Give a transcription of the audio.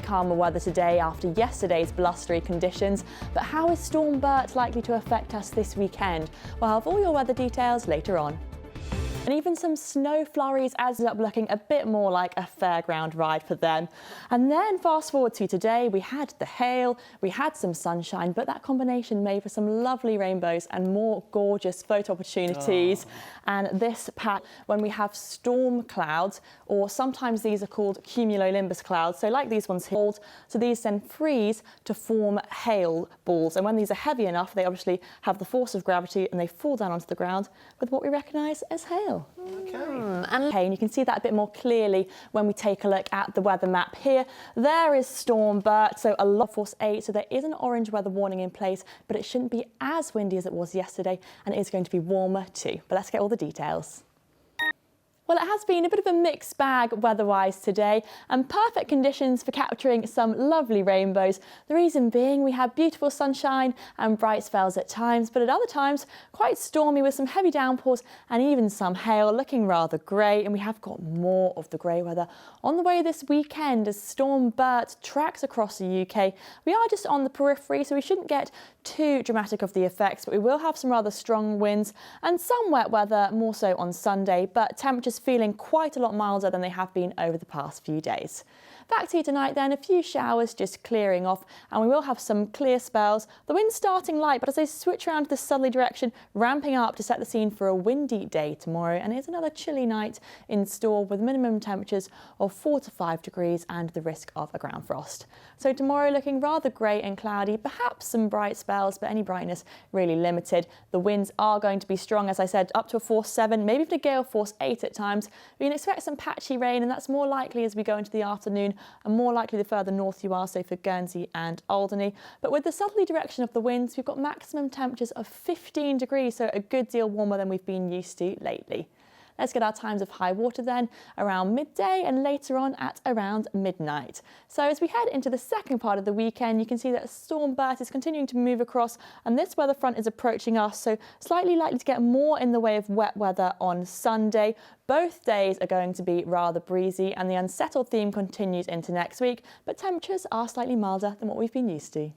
Calmer weather today after yesterday's blustery conditions, but how is Storm Bert likely to affect us this weekend? We'll have all your weather details later on. And even some snow flurries adds up looking a bit more like a fairground ride for them. And then fast forward to today, we had the hail, we had some sunshine, but that combination made for some lovely rainbows and more gorgeous photo opportunities. And this pack, when we have storm clouds, or sometimes these are called cumulonimbus clouds, so like these ones here, so these then freeze to form hail balls. And when these are heavy enough, they obviously have the force of gravity and they fall down onto the ground with what we recognise as hail. And you can see that a bit more clearly when we take a look at the weather map here. There is Storm Bert, so a lot of force 8, so there is an orange weather warning in place, but it shouldn't be as windy as it was yesterday, and it is going to be warmer too. But let's get all the details. Well, it has been a bit of a mixed bag weather-wise today, and perfect conditions for capturing some lovely rainbows. The reason being we had beautiful sunshine and bright spells at times, but at other times quite stormy with some heavy downpours and even some hail, looking rather grey. And we have got more of the grey weather on the way this weekend as Storm Bert tracks across the UK. We are just on the periphery, so we shouldn't get too dramatic of the effects, but we will have some rather strong winds and some wet weather, more so on Sunday, but temperatures feeling quite a lot milder than they have been over the past few days. Back to you tonight then, a few showers just clearing off, and we will have some clear spells. The wind's starting light, but as they switch around to the southerly direction, ramping up to set the scene for a windy day tomorrow. And it's another chilly night in store with minimum temperatures of 4 to 5 degrees and the risk of a ground frost. So tomorrow looking rather grey and cloudy, perhaps some bright spells, but any brightness really limited. The winds are going to be strong, as I said, up to a force 7, maybe even a gale force 8 at times. We can expect some patchy rain, and that's more likely as we go into the afternoon, and more likely the further north you are, so for Guernsey and Alderney. But with the southerly direction of the winds, we've got maximum temperatures of 15 degrees, so a good deal warmer than we've been used to lately. Let's get our times of high water then, around midday and later on at around midnight. So as we head into the second part of the weekend, you can see that Storm Bert is continuing to move across, and this weather front is approaching us, so slightly likely to get more in the way of wet weather on Sunday. Both days are going to be rather breezy, and the unsettled theme continues into next week, but temperatures are slightly milder than what we've been used to.